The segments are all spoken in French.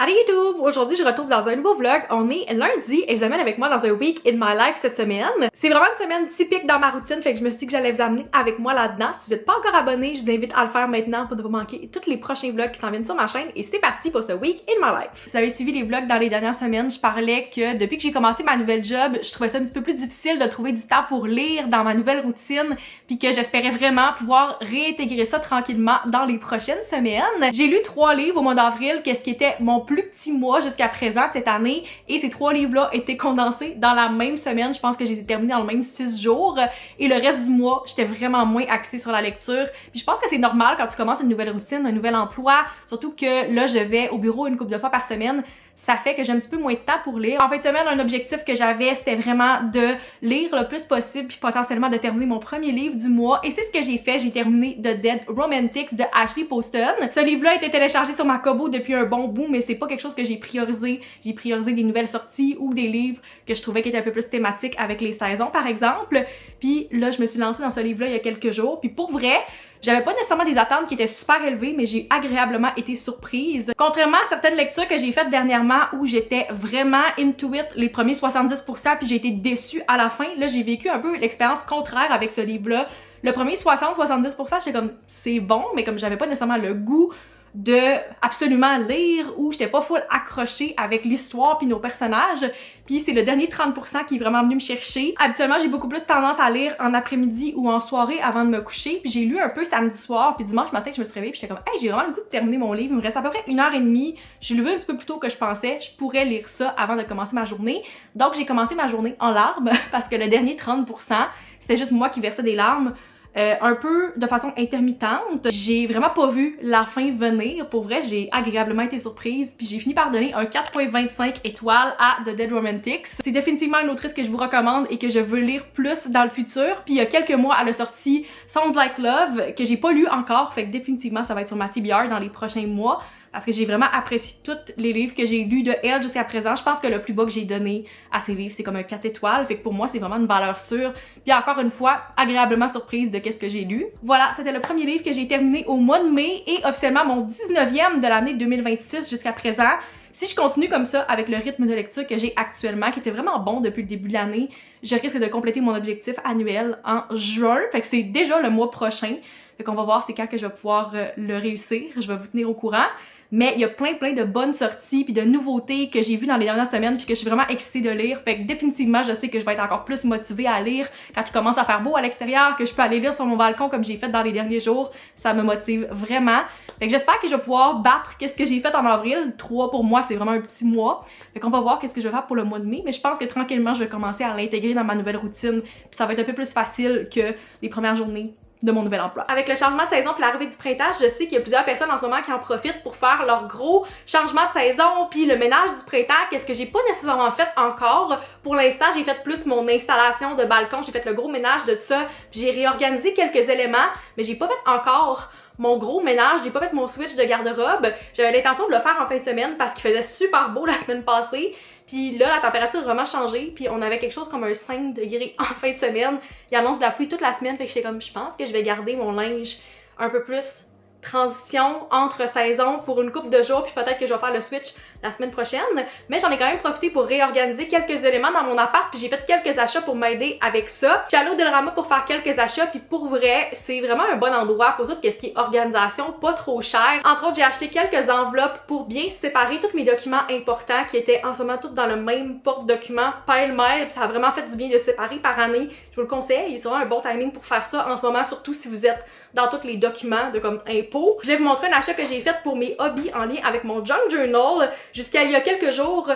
Allez YouTube! Aujourd'hui, je retrouve dans un nouveau vlog. On est lundi et je vous amène avec moi dans un week in my life cette semaine. C'est vraiment une semaine typique dans ma routine, fait que je me suis dit que j'allais vous amener avec moi là-dedans. Si vous n'êtes pas encore abonné, je vous invite à le faire maintenant pour ne pas manquer tous les prochains vlogs qui s'en viennent sur ma chaîne. Et c'est parti pour ce week in my life. Si vous avez suivi les vlogs dans les dernières semaines, je parlais que depuis que j'ai commencé ma nouvelle job, je trouvais ça un petit peu plus difficile de trouver du temps pour lire dans ma nouvelle routine, puis que j'espérais vraiment pouvoir réintégrer ça tranquillement dans les prochaines semaines. J'ai lu 3 livres au mois d'avril, qu'est-ce qui était mon plus petit mois jusqu'à présent cette année, et ces 3 livres-là étaient condensés dans la même semaine. Je pense que je les ai terminés dans le même 6 jours, et le reste du mois, j'étais vraiment moins axée sur la lecture. Puis je pense que c'est normal quand tu commences une nouvelle routine, un nouvel emploi, surtout que là, je vais au bureau une couple de fois par semaine. Ça fait que j'ai un petit peu moins de temps pour lire. En fin de semaine, un objectif que j'avais, c'était vraiment de lire le plus possible puis potentiellement de terminer mon premier livre du mois. Et c'est ce que j'ai fait. J'ai terminé The Dead Romantics de Ashley Poston. Ce livre-là a été téléchargé sur ma Kobo depuis un bon bout, mais c'est pas quelque chose que j'ai priorisé. J'ai priorisé des nouvelles sorties ou des livres que je trouvais qui étaient un peu plus thématiques avec les saisons, par exemple. Puis là, je me suis lancée dans ce livre-là il y a quelques jours. Puis pour vrai, j'avais pas nécessairement des attentes qui étaient super élevées, mais j'ai agréablement été surprise. Contrairement à certaines lectures que j'ai faites dernièrement où j'étais vraiment into it les premiers 70% puis j'ai été déçue à la fin, là j'ai vécu un peu l'expérience contraire avec ce livre-là. Le premier 60-70%, j'étais comme c'est bon, mais comme j'avais pas nécessairement le goût de absolument lire ou j'étais pas full accrochée avec l'histoire puis nos personnages. Puis c'est le dernier 30% qui est vraiment venu me chercher. Habituellement, j'ai beaucoup plus tendance à lire en après-midi ou en soirée avant de me coucher. Puis j'ai lu un peu samedi soir, puis dimanche matin, je me suis réveillée puis j'étais comme hey, j'ai vraiment le goût de terminer mon livre. Il me reste à peu près 1h30. J'ai levé un petit peu plus tôt que je pensais. Je pourrais lire ça avant de commencer ma journée. Donc j'ai commencé ma journée en larmes parce que le dernier 30%, c'était juste moi qui versais des larmes. Un peu de façon intermittente. J'ai vraiment pas vu la fin venir. Pour vrai, j'ai agréablement été surprise. Puis j'ai fini par donner un 4.25 étoiles à The Dead Romantics. C'est définitivement une autrice que je vous recommande et que je veux lire plus dans le futur. Puis il y a quelques mois, elle a sorti Sounds Like Love, que j'ai pas lu encore. Fait que définitivement, ça va être sur ma TBR dans les prochains mois. Parce que j'ai vraiment apprécié tous les livres que j'ai lus de elle jusqu'à présent. Je pense que le plus bas que j'ai donné à ces livres, c'est comme un 4 étoiles. Fait que pour moi, c'est vraiment une valeur sûre. Puis encore une fois, agréablement surprise de qu'est-ce que j'ai lu. Voilà, c'était le premier livre que j'ai terminé au mois de mai et officiellement mon 19e de l'année 2026 jusqu'à présent. Si je continue comme ça avec le rythme de lecture que j'ai actuellement, qui était vraiment bon depuis le début de l'année, je risque de compléter mon objectif annuel en juin. Fait que c'est déjà le mois prochain. Fait qu'on va voir c'est quand que je vais pouvoir le réussir. Je vais vous tenir au courant. Mais il y a plein de bonnes sorties puis de nouveautés que j'ai vues dans les dernières semaines puis que je suis vraiment excitée de lire. Fait que définitivement, je sais que je vais être encore plus motivée à lire quand il commence à faire beau à l'extérieur, que je peux aller lire sur mon balcon comme j'ai fait dans les derniers jours. Ça me motive vraiment. Fait que j'espère que je vais pouvoir battre qu'est-ce que j'ai fait en avril. 3 pour moi, c'est vraiment un petit mois. Fait qu'on va voir qu'est-ce que je vais faire pour le mois de mai. Mais je pense que tranquillement, je vais commencer à l'intégrer dans ma nouvelle routine. Puis ça va être un peu plus facile que les premières journées de mon nouvel emploi. Avec le changement de saison puis l'arrivée du printemps, je sais qu'il y a plusieurs personnes en ce moment qui en profitent pour faire leur gros changement de saison puis le ménage du printemps, qu'est-ce que j'ai pas nécessairement fait encore. Pour l'instant, j'ai fait plus mon installation de balcon, j'ai fait le gros ménage de tout ça, puis j'ai réorganisé quelques éléments, mais j'ai pas fait encore mon gros ménage, j'ai pas fait mon switch de garde-robe. J'avais l'intention de le faire en fin de semaine parce qu'il faisait super beau la semaine passée. Puis là, la température a vraiment changé. Puis on avait quelque chose comme un 5 degrés en fin de semaine. Il annonce de la pluie toute la semaine. Fait que j'étais comme, je pense que je vais garder mon linge un peu plus transition entre saisons pour une couple de jours, puis peut-être que je vais faire le switch la semaine prochaine. Mais j'en ai quand même profité pour réorganiser quelques éléments dans mon appart, puis j'ai fait quelques achats pour m'aider avec ça. Je suis allée au Dollarama pour faire quelques achats, puis pour vrai, c'est vraiment un bon endroit pour tout ce qui est organisation, pas trop cher. Entre autres, j'ai acheté quelques enveloppes pour bien séparer tous mes documents importants qui étaient en ce moment tous dans le même porte-document pile-mêle, puis ça a vraiment fait du bien de séparer par année. Je vous le conseille, c'est vraiment un bon timing pour faire ça en ce moment, surtout si vous êtes dans tous les documents de comme impôts. Je vais vous montrer un achat que j'ai fait pour mes hobbies en lien avec mon junk journal. Jusqu'à il y a quelques jours,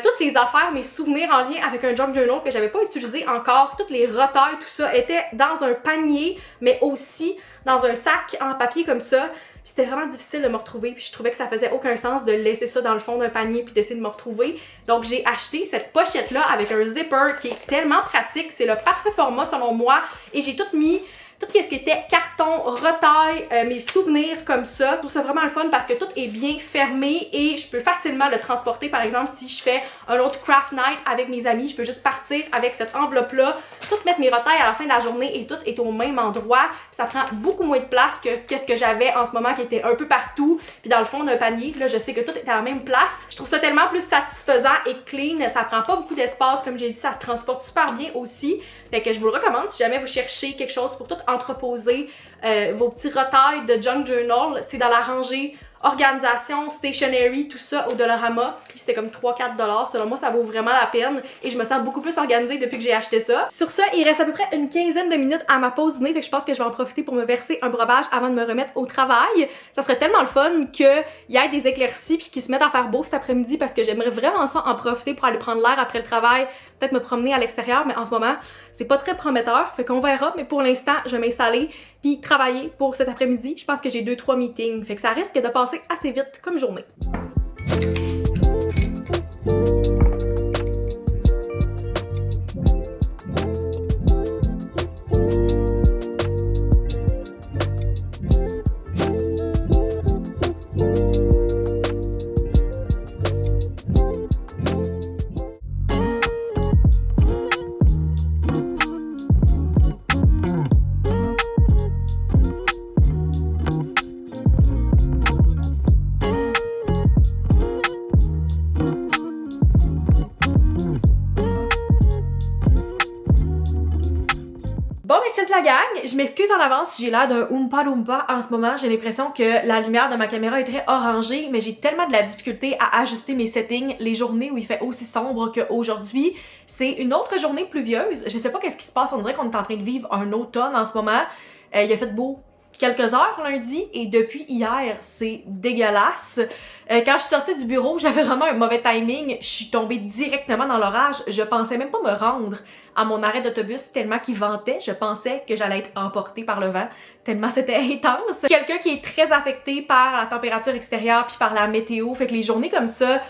toutes les affaires, mes souvenirs en lien avec un junk journal que j'avais pas utilisé encore, toutes les retailles, tout ça étaient dans un panier, mais aussi dans un sac en papier comme ça. C'était vraiment difficile de me retrouver, puis je trouvais que ça faisait aucun sens de laisser ça dans le fond d'un panier puis d'essayer de me retrouver. Donc j'ai acheté cette pochette-là avec un zipper qui est tellement pratique. C'est le parfait format selon moi et j'ai tout mis tout ce qui était carton, retail, mes souvenirs comme ça. Je trouve ça vraiment le fun parce que tout est bien fermé et je peux facilement le transporter. Par exemple, si je fais un autre craft night avec mes amis, je peux juste partir avec cette enveloppe-là, tout mettre mes retails à la fin de la journée et tout est au même endroit. Puis ça prend beaucoup moins de place que qu'est-ce que j'avais en ce moment qui était un peu partout. Puis dans le fond d'un panier, là, je sais que tout est à la même place. Je trouve ça tellement plus satisfaisant et clean. Ça prend pas beaucoup d'espace, comme j'ai dit, ça se transporte super bien aussi. Fait que je vous le recommande si jamais vous cherchez quelque chose pour tout entreposer vos petits retails de junk journal. C'est dans la rangée organisation, stationery, tout ça au Dollarama, puis c'était comme 3-4$. Selon moi, ça vaut vraiment la peine et je me sens beaucoup plus organisée depuis que j'ai acheté ça. Sur ça, il reste à peu près une quinzaine de minutes à ma pause dîner, fait que je pense que je vais en profiter pour me verser un breuvage avant de me remettre au travail. Ça serait tellement le fun qu'il y ait des éclaircies puis qu'ils se mettent à faire beau cet après-midi parce que j'aimerais vraiment ça en profiter pour aller prendre l'air après le travail, peut-être me promener à l'extérieur, mais en ce moment, c'est pas très prometteur, fait qu'on verra, mais pour l'instant, je vais m'installer puis travailler pour cet après-midi. Je pense que j'ai 2-3 meetings, fait que ça risque de passer assez vite comme journée. Bon mercredi la gang, je m'excuse en avance si j'ai l'air d'un Oompa Loompa en ce moment, j'ai l'impression que la lumière de ma caméra est très orangée, mais j'ai tellement de la difficulté à ajuster mes settings les journées où il fait aussi sombre qu'aujourd'hui. C'est une autre journée pluvieuse, je sais pas qu'est-ce qui se passe, on dirait qu'on est en train de vivre un automne en ce moment. Il a fait beau quelques heures lundi et depuis hier, c'est dégueulasse. Quand je suis sortie du bureau, j'avais vraiment un mauvais timing. Je suis tombée directement dans l'orage. Je pensais même pas me rendre à mon arrêt d'autobus tellement qu'il ventait. Je pensais que j'allais être emportée par le vent tellement c'était intense. Quelqu'un qui est très affecté par la température extérieure puis par la météo. Fait que les journées comme ça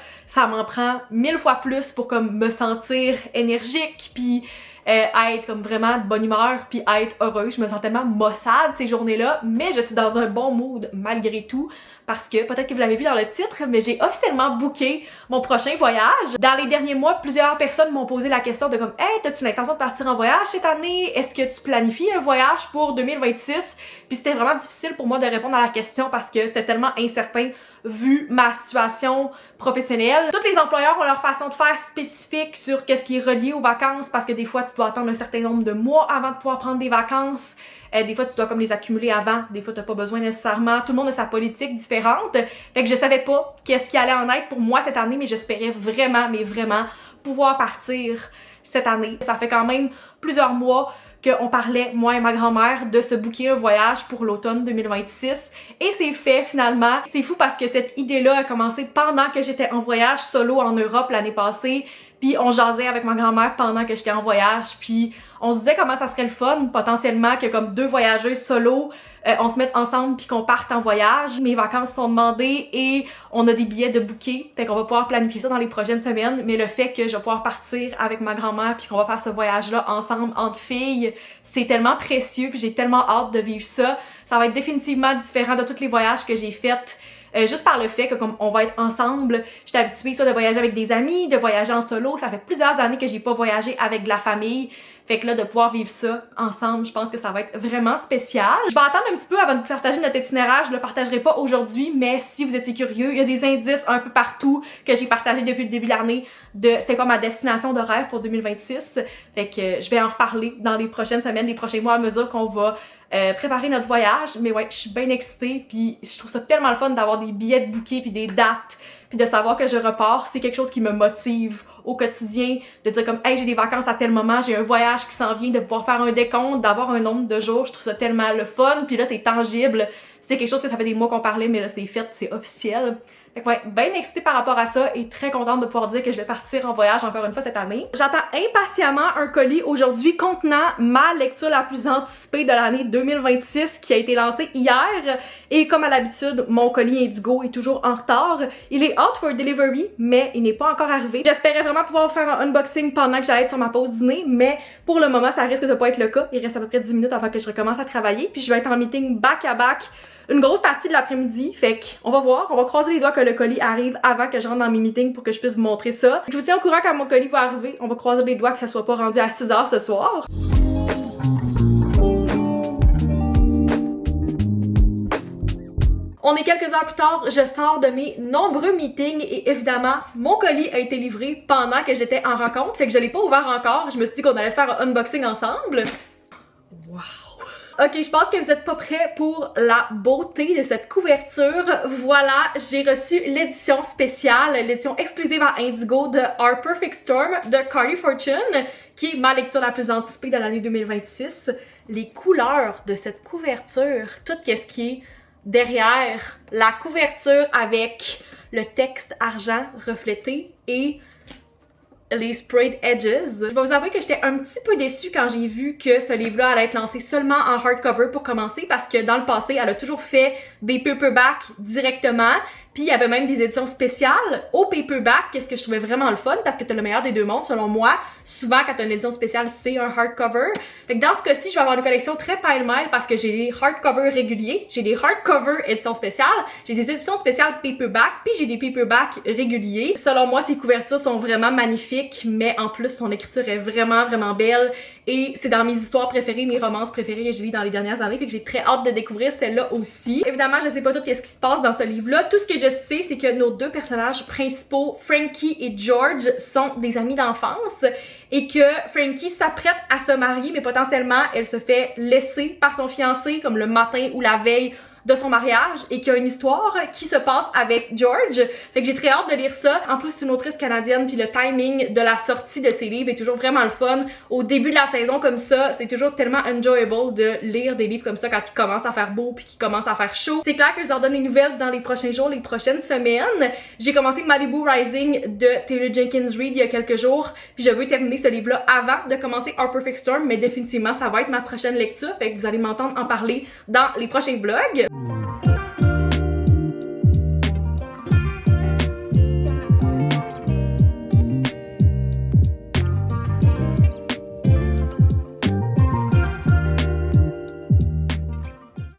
m'en prend 1000 fois plus pour comme me sentir énergique puis être comme vraiment de bonne humeur puis être heureuse. Je me sens tellement maussade ces journées-là, mais je suis dans un bon mood malgré tout parce que, peut-être que vous l'avez vu dans le titre, mais j'ai officiellement booké mon prochain voyage. Dans les derniers mois, plusieurs personnes m'ont posé la question de comme « Hey, t'as-tu l'intention de partir en voyage cette année? Est-ce que tu planifies un voyage pour 2026? » Puis c'était vraiment difficile pour moi de répondre à la question parce que c'était tellement incertain vu ma situation professionnelle. Tous les employeurs ont leur façon de faire spécifique sur qu'est-ce qui est relié aux vacances parce que des fois, tu dois attendre un certain nombre de mois avant de pouvoir prendre des vacances. Des fois, tu dois comme les accumuler avant. Des fois, t'as pas besoin nécessairement. Tout le monde a sa politique différente. Fait que je savais pas qu'est-ce qui allait en être pour moi cette année, mais j'espérais vraiment, mais vraiment pouvoir partir cette année. Ça fait quand même plusieurs mois qu'on parlait, moi et ma grand-mère, de se booker un voyage pour l'automne 2026. Et c'est fait finalement. C'est fou parce que cette idée-là a commencé pendant que j'étais en voyage solo en Europe l'année passée. Puis on jasait avec ma grand-mère pendant que j'étais en voyage. Puis on se disait comment ça serait le fun, potentiellement, que comme deux voyageuses solo, on se mette ensemble puis qu'on parte en voyage. Mes vacances sont demandées et on a des billets de booker. Fait qu'on va pouvoir planifier ça dans les prochaines semaines. Mais le fait que je vais pouvoir partir avec ma grand-mère puis qu'on va faire ce voyage-là ensemble, entre filles, c'est tellement précieux puis j'ai tellement hâte de vivre ça. Ça va être définitivement différent de tous les voyages que j'ai faits. Juste par le fait que comme on va être ensemble, j'étais habituée soit de voyager avec des amis, de voyager en solo. Ça fait plusieurs années que j'ai pas voyagé avec de la famille. Fait que là, de pouvoir vivre ça ensemble, je pense que ça va être vraiment spécial. Je vais attendre un petit peu avant de partager notre itinéraire. Je le partagerai pas aujourd'hui, mais si vous étiez curieux, il y a des indices un peu partout que j'ai partagé depuis le début de l'année de c'était quoi ma destination de rêve pour 2026. Fait que je vais en reparler dans les prochaines semaines, les prochains mois à mesure qu'on va préparer notre voyage. Mais ouais, je suis bien excitée puis je trouve ça tellement le fun d'avoir des billets de bouquets puis des dates puis de savoir que je repars. C'est quelque chose qui me motive au quotidien, de dire comme hey, j'ai des vacances à tel moment, j'ai un voyage qui s'en vient, de pouvoir faire un décompte, d'avoir un nombre de jours. Je trouve ça tellement le fun puis là c'est tangible. C'est quelque chose que ça fait des mois qu'on parlait mais là c'est fait, c'est officiel. Fait que ouais, bien excitée par rapport à ça et très contente de pouvoir dire que je vais partir en voyage encore une fois cette année. J'attends impatiemment un colis aujourd'hui contenant ma lecture la plus anticipée de l'année 2026 qui a été lancée hier. Et comme à l'habitude, mon colis Indigo est toujours en retard. Il est out for delivery, mais il n'est pas encore arrivé. J'espérais vraiment vraiment pouvoir faire un unboxing pendant que j'allais être sur ma pause dîner, mais pour le moment, ça risque de pas être le cas. Il reste à peu près 10 minutes avant que je recommence à travailler, puis je vais être en meeting back-à-back une grosse partie de l'après-midi, fait qu'on va voir, on va croiser les doigts que le colis arrive avant que je rentre dans mes meetings pour que je puisse vous montrer ça. Je vous tiens au courant quand mon colis va arriver, on va croiser les doigts que ça soit pas rendu à 6h ce soir. On est quelques heures plus tard, je sors de mes nombreux meetings et évidemment, mon colis a été livré pendant que j'étais en rencontre, fait que je l'ai pas ouvert encore. Je me suis dit qu'on allait se faire un unboxing ensemble. Wow! Ok, je pense que vous êtes pas prêts pour la beauté de cette couverture. Voilà, j'ai reçu l'édition spéciale, l'édition exclusive à Indigo de Our Perfect Storm de Carly Fortune, qui est ma lecture la plus anticipée de l'année 2026. Les couleurs de cette couverture, tout ce qui est derrière la couverture avec le texte argent reflété et les sprayed edges. Je vais vous avouer que j'étais un petit peu déçue quand j'ai vu que ce livre-là allait être lancé seulement en hardcover pour commencer parce que dans le passé, elle a toujours fait des paperbacks directement. Puis il y avait même des éditions spéciales au paperback, qu'est-ce que je trouvais vraiment le fun parce que t'as le meilleur des deux mondes selon moi. Souvent quand t'as une édition spéciale, c'est un hardcover. Fait que dans ce cas-ci, je vais avoir une collection très pile-mile parce que j'ai des hardcovers réguliers, j'ai des hardcovers éditions spéciales, j'ai des éditions spéciales paperback, puis j'ai des paperbacks réguliers. Selon moi, ces couvertures sont vraiment magnifiques, mais en plus son écriture est vraiment vraiment belle et c'est dans mes histoires préférées, mes romances préférées que j'ai lues dans les dernières années, fait que j'ai très hâte de découvrir celle-là aussi. Évidemment, je sais pas tout ce qui se passe dans ce livre-là. Tout ce que je sais, c'est que nos deux personnages principaux, Frankie et George, sont des amis d'enfance et que Frankie s'apprête à se marier, mais potentiellement, elle se fait laisser par son fiancé comme le matin ou la veille de son mariage et qu'il y a une histoire qui se passe avec George. Fait que j'ai très hâte de lire ça. En plus, c'est une autrice canadienne puis le timing de la sortie de ses livres est toujours vraiment le fun. Au début de la saison comme ça, c'est toujours tellement enjoyable de lire des livres comme ça quand il commence à faire beau puis qu'il commence à faire chaud. C'est clair que je vous en donne les nouvelles dans les prochains jours, les prochaines semaines. J'ai commencé Malibu Rising de Taylor Jenkins Reid il y a quelques jours puis je veux terminer ce livre-là avant de commencer Our Perfect Storm, mais définitivement ça va être ma prochaine lecture. Fait que vous allez m'entendre en parler dans les prochains vlogs.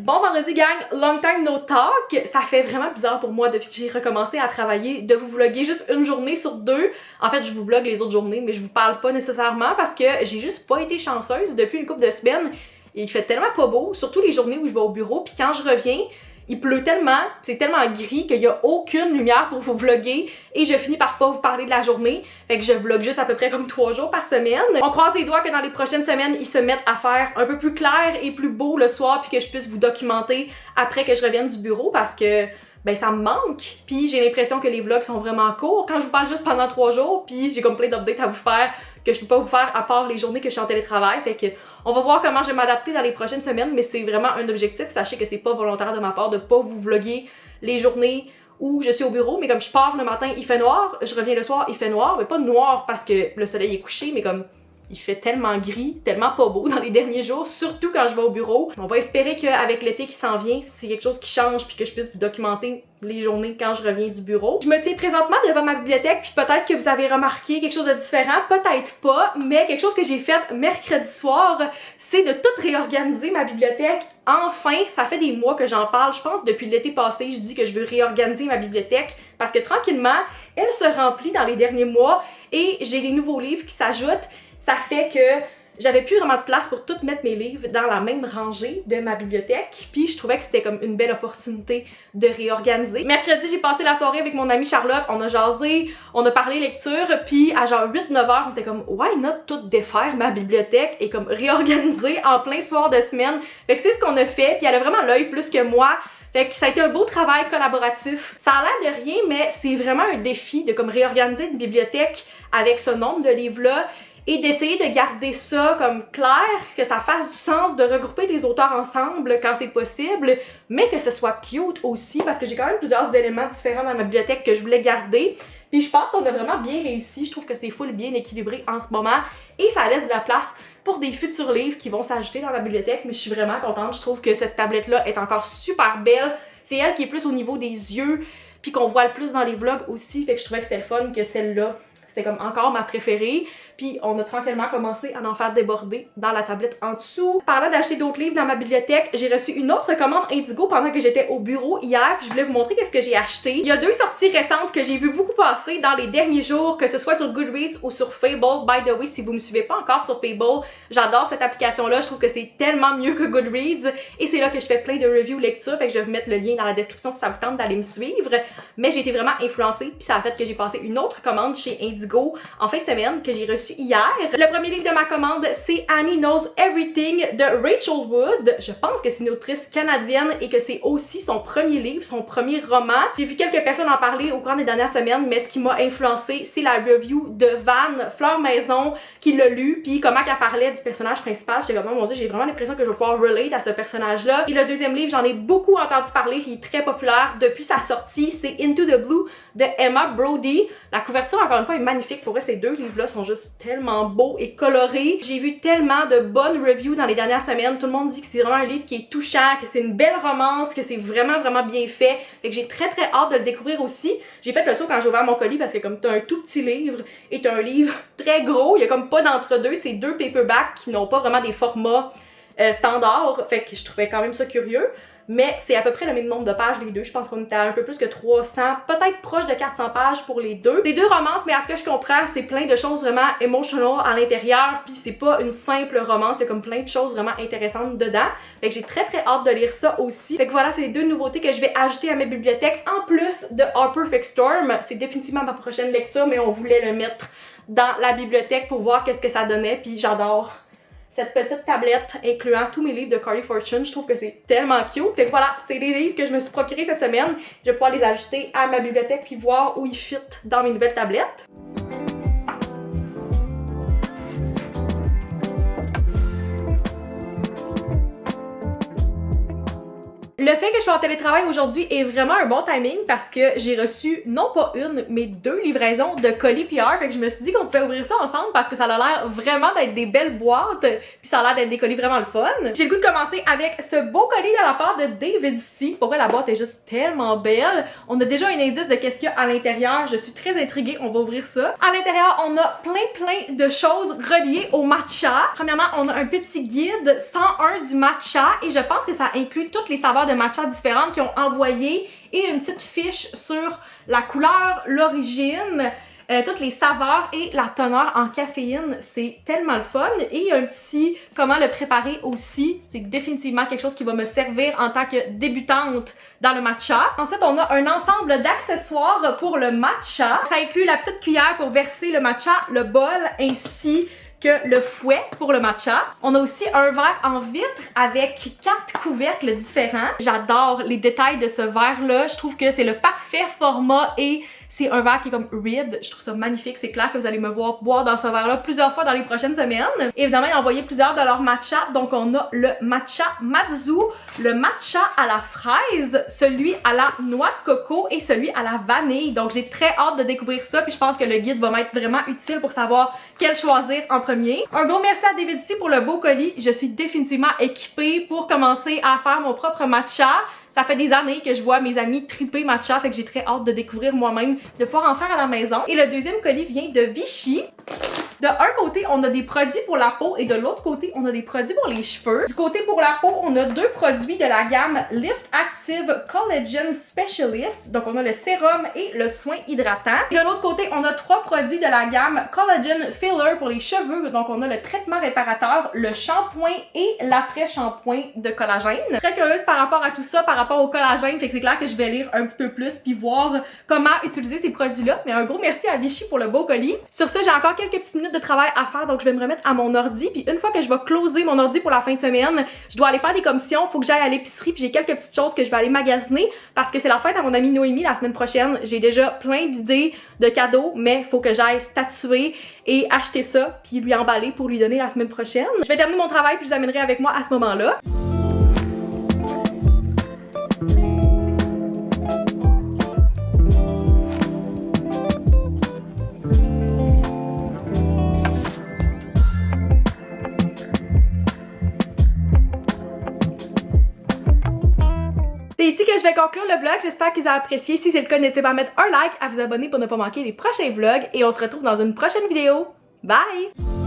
Bon vendredi gang, long time no talk. Ça fait vraiment bizarre pour moi depuis que j'ai recommencé à travailler de vous vlogger juste une journée sur deux. En fait, je vous vlog les autres journées, mais je vous parle pas nécessairement parce que j'ai juste pas été chanceuse depuis une couple de semaines. Il fait tellement pas beau, surtout les journées où je vais au bureau, puis quand je reviens, il pleut tellement, c'est tellement gris qu'il y a aucune lumière pour vous vlogger et je finis par pas vous parler de la journée. Fait que je vlog juste à peu près comme 3 jours par semaine. On croise les doigts que dans les prochaines semaines, ils se mettent à faire un peu plus clair et plus beau le soir puis que je puisse vous documenter après que je revienne du bureau parce que ben ça me manque, puis j'ai l'impression que les vlogs sont vraiment courts quand je vous parle juste pendant 3 jours, puis j'ai comme plein d'updates à vous faire que je peux pas vous faire à part les journées que je suis en télétravail, fait que on va voir comment je vais m'adapter dans les prochaines semaines, mais c'est vraiment un objectif, sachez que c'est pas volontaire de ma part de pas vous vlogger les journées où je suis au bureau, mais comme je pars le matin, il fait noir, je reviens le soir, il fait noir, mais pas noir parce que le soleil est couché, mais comme il fait tellement gris, tellement pas beau dans les derniers jours, surtout quand je vais au bureau. On va espérer qu'avec l'été qui s'en vient, c'est quelque chose qui change puis que je puisse vous documenter les journées quand je reviens du bureau. Je me tiens présentement devant ma bibliothèque puis peut-être que vous avez remarqué quelque chose de différent, peut-être pas, mais quelque chose que j'ai fait mercredi soir, c'est de tout réorganiser ma bibliothèque. Enfin, ça fait des mois que j'en parle, je pense depuis l'été passé, je dis que je veux réorganiser ma bibliothèque parce que tranquillement, elle se remplit dans les derniers mois et j'ai des nouveaux livres qui s'ajoutent. Ça fait que j'avais plus vraiment de place pour tout mettre mes livres dans la même rangée de ma bibliothèque, puis je trouvais que c'était comme une belle opportunité de réorganiser. Mercredi, j'ai passé la soirée avec mon amie Charlotte, on a jasé, on a parlé lecture, puis à genre 8-9 heures, on était comme why not tout défaire ma bibliothèque et comme réorganiser en plein soir de semaine. Fait que c'est ce qu'on a fait, puis elle a vraiment l'œil plus que moi. Fait que ça a été un beau travail collaboratif. Ça a l'air de rien, mais c'est vraiment un défi de comme réorganiser une bibliothèque avec ce nombre de livres-là et d'essayer de garder ça comme clair, que ça fasse du sens, de regrouper les auteurs ensemble quand c'est possible, mais que ce soit cute aussi, parce que j'ai quand même plusieurs éléments différents dans ma bibliothèque que je voulais garder. Puis je pense qu'on a vraiment bien réussi, je trouve que c'est full bien équilibré en ce moment, et ça laisse de la place pour des futurs livres qui vont s'ajouter dans ma bibliothèque, mais je suis vraiment contente, je trouve que cette tablette-là est encore super belle, c'est elle qui est plus au niveau des yeux, puis qu'on voit le plus dans les vlogs aussi, fait que je trouvais que c'était le fun que celle-là c'était comme encore ma préférée. Puis on a tranquillement commencé à en faire déborder dans la tablette en dessous. Parlant d'acheter d'autres livres dans ma bibliothèque, j'ai reçu une autre commande Indigo pendant que j'étais au bureau hier, puis je voulais vous montrer qu'est-ce que j'ai acheté. Il y a 2 sorties récentes que j'ai vu beaucoup passer dans les derniers jours, que ce soit sur Goodreads ou sur Fable. By the way, si vous me suivez pas encore sur Fable, j'adore cette application-là, je trouve que c'est tellement mieux que Goodreads, et c'est là que je fais plein de reviews lecture, fait que je vais vous mettre le lien dans la description si ça vous tente d'aller me suivre. Mais j'ai été vraiment influencée, puis ça a fait que j'ai passé une autre commande chez Indigo en fin de semaine que j'ai reçue hier. Le premier livre de ma commande, c'est Annie Knows Everything de Rachel Wood. Je pense que c'est une autrice canadienne et que c'est aussi son premier livre, son premier roman. J'ai vu quelques personnes en parler au cours des dernières semaines, mais ce qui m'a influencée, c'est la review de Van Fleur Maison qui l'a lu, puis comment qu'elle parlait du personnage principal. J'étais comme, oh mon dieu, j'ai vraiment l'impression que je vais pouvoir relate à ce personnage-là. Et le deuxième livre, j'en ai beaucoup entendu parler, il est très populaire depuis sa sortie, c'est Into the Blue de Emma Brody. La couverture, encore une fois, est magnifique. Pour vrai, ces 2 livres-là sont juste tellement beaux et colorés. J'ai vu tellement de bonnes reviews dans les dernières semaines. Tout le monde dit que c'est vraiment un livre qui est touchant, que c'est une belle romance, que c'est vraiment, vraiment bien fait. Fait que j'ai très, très hâte de le découvrir aussi. J'ai fait le saut quand j'ai ouvert mon colis parce que comme t'as un tout petit livre et t'as un livre très gros, il y a comme pas d'entre-deux. C'est 2 paperbacks qui n'ont pas vraiment des formats standards. Fait que je trouvais quand même ça curieux. Mais c'est à peu près le même nombre de pages les deux. Je pense qu'on était à un peu plus que 300, peut-être proche de 400 pages pour les deux. C'est 2 romances, mais à ce que je comprends, c'est plein de choses vraiment emotional à l'intérieur, puis c'est pas une simple romance, il y a comme plein de choses vraiment intéressantes dedans. Fait que j'ai très très hâte de lire ça aussi. Fait que voilà, c'est les 2 nouveautés que je vais ajouter à ma bibliothèque, en plus de Our Perfect Storm. C'est définitivement ma prochaine lecture, mais on voulait le mettre dans la bibliothèque pour voir qu'est-ce que ça donnait, puis j'adore cette petite tablette incluant tous mes livres de Carly Fortune. Je trouve que c'est tellement cute. Fait que voilà, c'est les livres que je me suis procurés cette semaine. Je vais pouvoir les ajouter à ma bibliothèque puis voir où ils fit dans mes nouvelles tablettes. Le fait que je sois en télétravail aujourd'hui est vraiment un bon timing parce que j'ai reçu non pas une, mais 2 livraisons de colis PR. Fait que je me suis dit qu'on pouvait ouvrir ça ensemble parce que ça a l'air vraiment d'être des belles boîtes puis ça a l'air d'être des colis vraiment le fun. J'ai le goût de commencer avec ce beau colis de la part de David C. Pour vrai, la boîte est juste tellement belle. On a déjà un indice de qu'est-ce qu'il y a à l'intérieur. Je suis très intriguée. On va ouvrir ça. À l'intérieur, on a plein de choses reliées au matcha. Premièrement, on a un petit guide 101 du matcha et je pense que ça inclut toutes les saveurs de matcha différentes qu'ils ont envoyées et une petite fiche sur la couleur, l'origine, toutes les saveurs et la teneur en caféine. C'est tellement le fun. Et un petit comment le préparer aussi. C'est définitivement quelque chose qui va me servir en tant que débutante dans le matcha. Ensuite, on a un ensemble d'accessoires pour le matcha. Ça inclut la petite cuillère pour verser le matcha, le bol ainsi que le fouet pour le matcha. On a aussi un verre en vitre avec 4 couvercles différents. J'adore les détails de ce verre-là. Je trouve que c'est le parfait format et c'est un verre qui est comme red. Je trouve ça magnifique. C'est clair que vous allez me voir boire dans ce verre-là plusieurs fois dans les prochaines semaines. Et évidemment, ils ont envoyé plusieurs de leurs matchas. Donc, on a le matcha Matsu, le matcha à la fraise, celui à la noix de coco et celui à la vanille. Donc, j'ai très hâte de découvrir ça. Puis, je pense que le guide va m'être vraiment utile pour savoir quel choisir en premier. Un gros merci à David C pour le beau colis. Je suis définitivement équipée pour commencer à faire mon propre matcha. Ça fait des années que je vois mes amis triper matcha, fait que j'ai très hâte de découvrir moi-même, de pouvoir en faire à la maison. Et le deuxième colis vient de Vichy. De un côté, on a des produits pour la peau et de l'autre côté, on a des produits pour les cheveux. Du côté pour la peau, on a 2 produits de la gamme Lift Active Collagen Specialist. Donc, on a le sérum et le soin hydratant. Et de l'autre côté, on a 3 produits de la gamme Collagen Filler pour les cheveux. Donc, on a le traitement réparateur, le shampoing et l'après-shampoing de collagène. Très curieuse par rapport à tout ça, par rapport au collagène. Fait que c'est clair que je vais lire un petit peu plus puis voir comment utiliser ces produits-là. Mais un gros merci à Vichy pour le beau colis. Sur ce, j'ai encore quelques petites minutes de travail à faire, donc je vais me remettre à mon ordi, puis une fois que je vais closer mon ordi pour la fin de semaine, je dois aller faire des commissions, faut que j'aille à l'épicerie, puis j'ai quelques petites choses que je vais aller magasiner, parce que c'est la fête à mon amie Noémie la semaine prochaine. J'ai déjà plein d'idées de cadeaux, mais faut que j'aille statuer et acheter ça, puis lui emballer pour lui donner la semaine prochaine. Je vais terminer mon travail, puis je vous amènerai avec moi à ce moment-là. C'est ici que que je vais conclure le vlog. J'espère qu'ils ont apprécié. Si c'est le cas, n'hésitez pas à mettre un like, à vous abonner pour ne pas manquer les prochains vlogs et on se retrouve dans une prochaine vidéo. Bye!